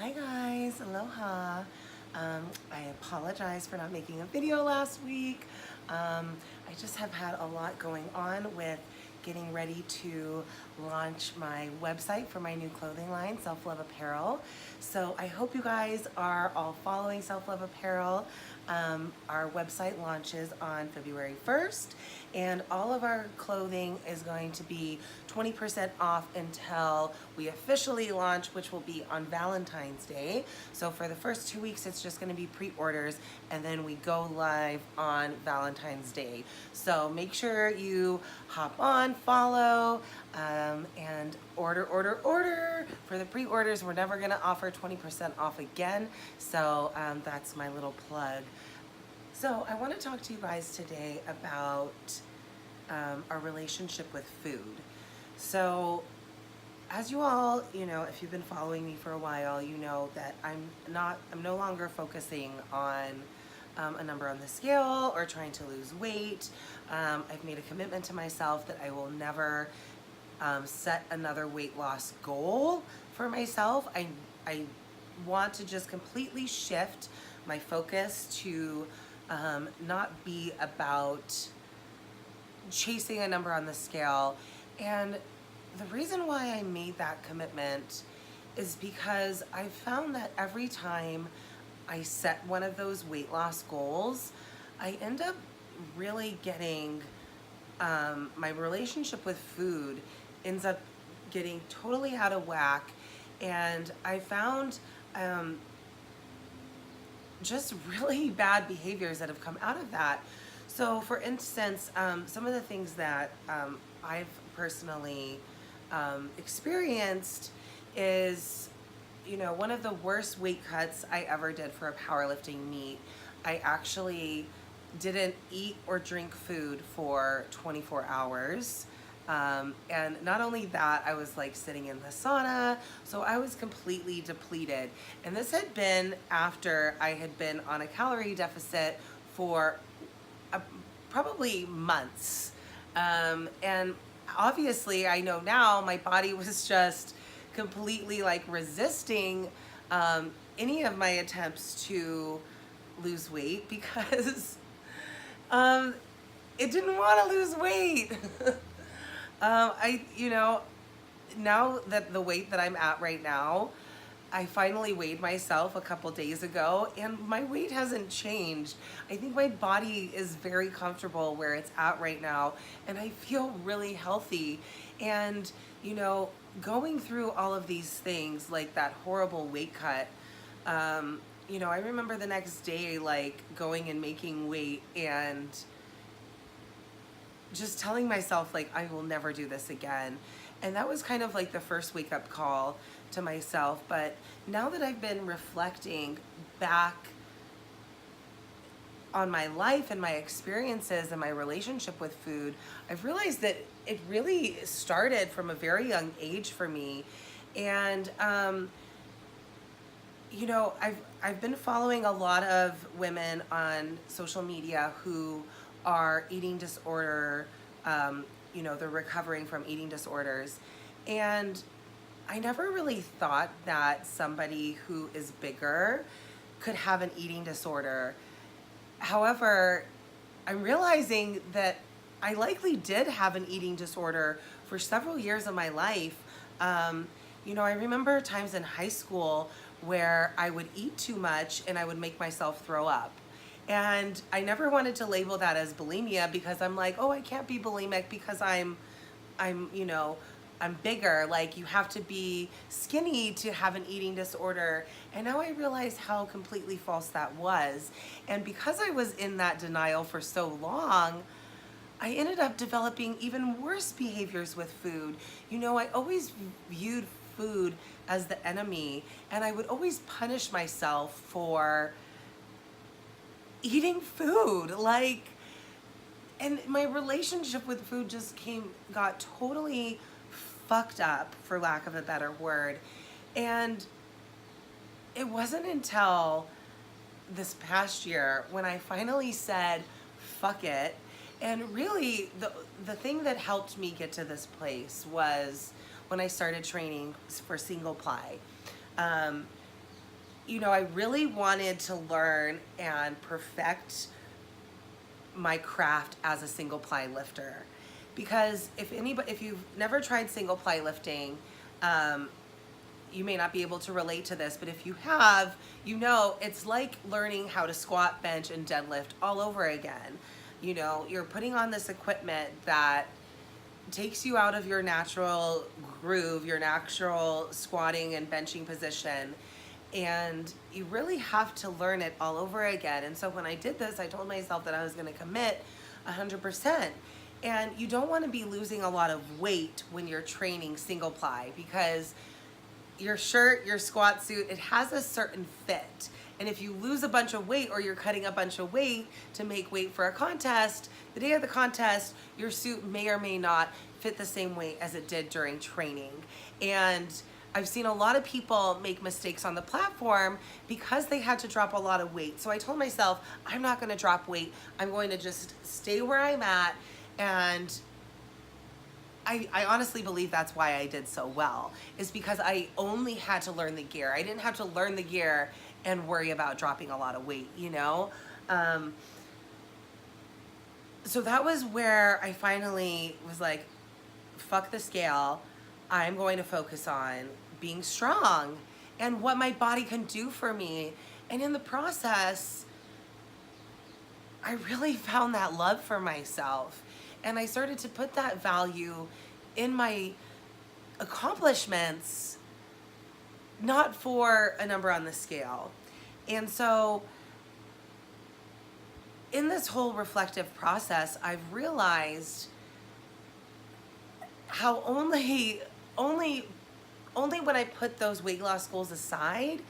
Hi guys, aloha. I apologize for not making a video last week. I just have had a lot going on with getting ready to launch my website for my new clothing line, SelfLove Apparel. So I hope you guys are all following SelfLove Apparel. Our website launches on February 1st, and all of our clothing is going to be 20% off until we officially launch, which will be on Valentine's Day. So for the first 2 weeks, it's just going to be pre-orders, and then we go live on Valentine's Day. So make sure you hop on, follow, and order for the pre-orders. We're never going to offer 20% off again, so that's my little plug. So I want to talk to you guys today about our relationship with food. So as you all, if you've been following me for a while, you know that I'm no longer focusing on a number on the scale or trying to lose weight. I've made a commitment to myself that I will never set another weight loss goal for myself. I want to just completely shift my focus to not be about chasing a number on the scale. And the reason why I made that commitment is because I found that every time I set one of those weight loss goals, I end up really getting, my relationship with food ends up getting totally out of whack. And I found just really bad behaviors that have come out of that. So for instance, some of the things that I've personally experienced is, one of the worst weight cuts I ever did for a powerlifting meet. I actually didn't eat or drink food for 24 hours. And not only that, I was like sitting in the sauna, so I was completely depleted. And this had been after I had been on a calorie deficit for probably months. And obviously I know now my body was just completely like resisting any of my attempts to lose weight because it didn't want to lose weight. Now that the weight that I'm at right now, I finally weighed myself a couple days ago and my weight hasn't changed. I think my body is very comfortable where it's at right now and I feel really healthy. And, going through all of these things like that horrible weight cut, I remember the next day like going and making weight and just telling myself like I will never do this again. And that was kind of like the first wake up call to myself. But now that I've been reflecting back on my life and my experiences and my relationship with food, I've realized that it really started from a very young age for me. And I've been following a lot of women on social media who are eating disorder, they're recovering from eating disorders. And I never really thought that somebody who is bigger could have an eating disorder. However, I'm realizing that I likely did have an eating disorder for several years of my life. I remember times in high school where I would eat too much and I would make myself throw up. And I never wanted to label that as bulimia because I'm like, oh, I can't be bulimic because I'm bigger. Like, you have to be skinny to have an eating disorder. And now I realize how completely false that was. And because I was in that denial for so long, I ended up developing even worse behaviors with food. I always viewed food as the enemy, and I would always punish myself for eating food. And my relationship with food just got totally fucked up, for lack of a better word. And it wasn't until this past year when I finally said, fuck it. And really, the thing that helped me get to this place was when I started training for single ply. you know, I really wanted to learn and perfect my craft as a single ply lifter. Because if you've never tried single ply lifting, you may not be able to relate to this, but if you have, you know, it's like learning how to squat, bench, and deadlift all over again. You know, you're putting on this equipment that takes you out of your natural groove, your natural squatting and benching position, and you really have to learn it all over again. And so when I did this, I told myself that I was going to commit 100%. And you don't want to be losing a lot of weight when you're training single ply, because your shirt, your squat suit, it has a certain fit. And if you lose a bunch of weight, or you're cutting a bunch of weight to make weight for a contest, the day of the contest, your suit may or may not fit the same weight as it did during training. And I've seen a lot of people make mistakes on the platform because they had to drop a lot of weight. So I told myself, I'm not going to drop weight. I'm going to just stay where I'm at. And I honestly believe that's why I did so well, is because I only had to learn the gear. I didn't have to learn the gear and worry about dropping a lot of weight, you know? So that was where I finally was like, fuck the scale. I'm going to focus on being strong and what my body can do for me. And in the process, I really found that love for myself. And I started to put that value in my accomplishments, not for a number on the scale. And so in this whole reflective process, I've realized how only when I put those weight loss goals aside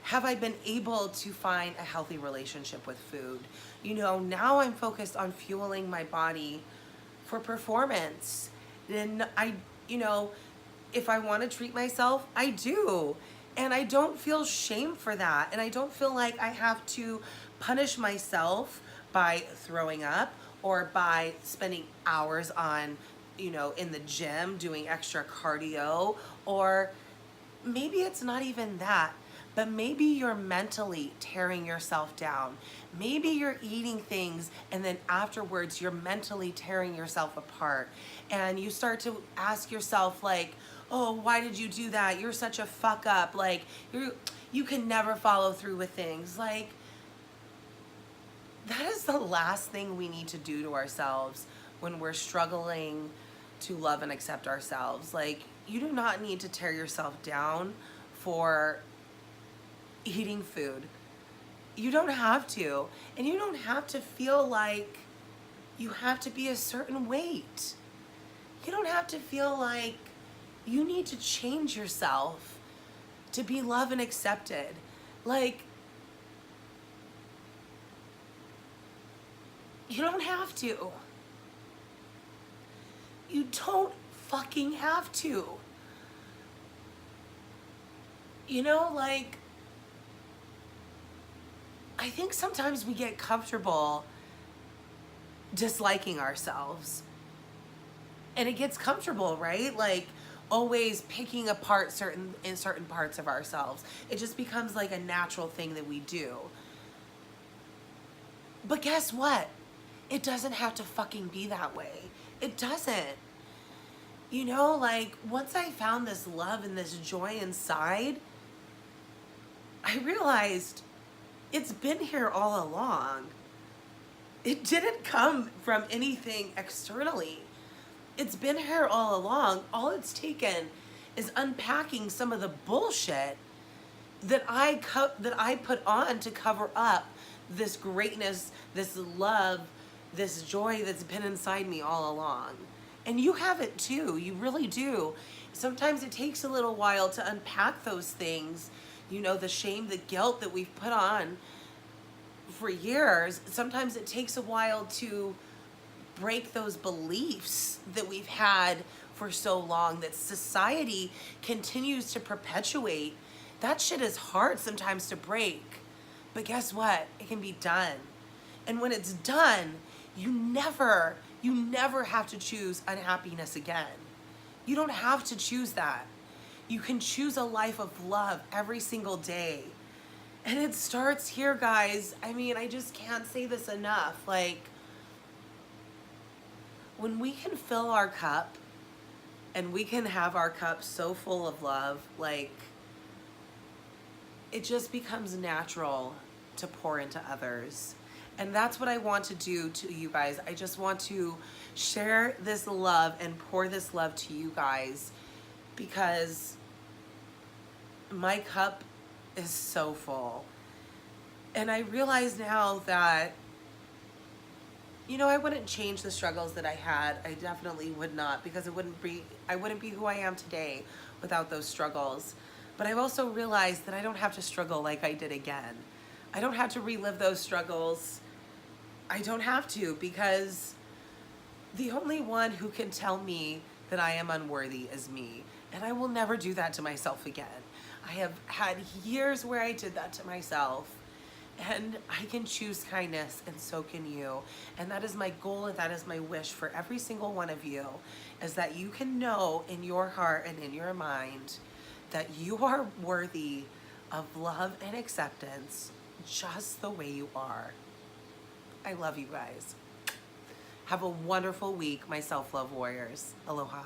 have I been able to find a healthy relationship with food. You know, now I'm focused on fueling my body for performance. And you know, if I want to treat myself, I do. And I don't feel shame for that. And I don't feel like I have to punish myself by throwing up or by spending hours on, you know, in the gym doing extra cardio. Or maybe it's not even that, but maybe you're mentally tearing yourself down. Maybe you're eating things and then afterwards you're mentally tearing yourself apart. And you start to ask yourself like, oh, why did you do that? You're such a fuck up. Like, you can never follow through with things. Like, that is the last thing we need to do to ourselves when we're struggling to love and accept ourselves. Like, you do not need to tear yourself down for eating food. You don't have to. And you don't have to feel like you have to be a certain weight. You don't have to feel like you need to change yourself to be loved and accepted. Like, you don't have to. You don't fucking have to. You know, like, I think sometimes we get comfortable disliking ourselves. And it gets comfortable, right? Like, always picking apart certain parts of ourselves. It just becomes like a natural thing that we do. But guess what? It doesn't have to fucking be that way. It doesn't. You know, like, once I found this love and this joy inside, I realized it's been here all along. It didn't come from anything externally. It's been here all along. All it's taken is unpacking some of the bullshit that I put on to cover up this greatness, this love, this joy that's been inside me all along. And you have it too. You really do. Sometimes it takes a little while to unpack those things. You know, the shame, the guilt that we've put on for years. Sometimes it takes a while to break those beliefs that we've had for so long, that society continues to perpetuate. That shit is hard sometimes to break. But guess what? It can be done. And when it's done, you never have to choose unhappiness again. You don't have to choose that. You can choose a life of love every single day. And it starts here, guys. I mean, I just can't say this enough. Like, when we can fill our cup and we can have our cup so full of love, like, it just becomes natural to pour into others. And that's what I want to do to you guys. I just want to share this love and pour this love to you guys, because my cup is so full. And I realize now that, you know, I wouldn't change the struggles that I had. I definitely would not, because I wouldn't be who I am today without those struggles. But I've also realized that I don't have to struggle like I did again. I don't have to relive those struggles. I don't have to, because the only one who can tell me that I am unworthy is me. And I will never do that to myself again. I have had years where I did that to myself. And I can choose kindness, and so can you. And that is my goal, and that is my wish for every single one of you, is that you can know in your heart and in your mind that you are worthy of love and acceptance just the way you are. I love you guys. Have a wonderful week, my self-love warriors. Aloha.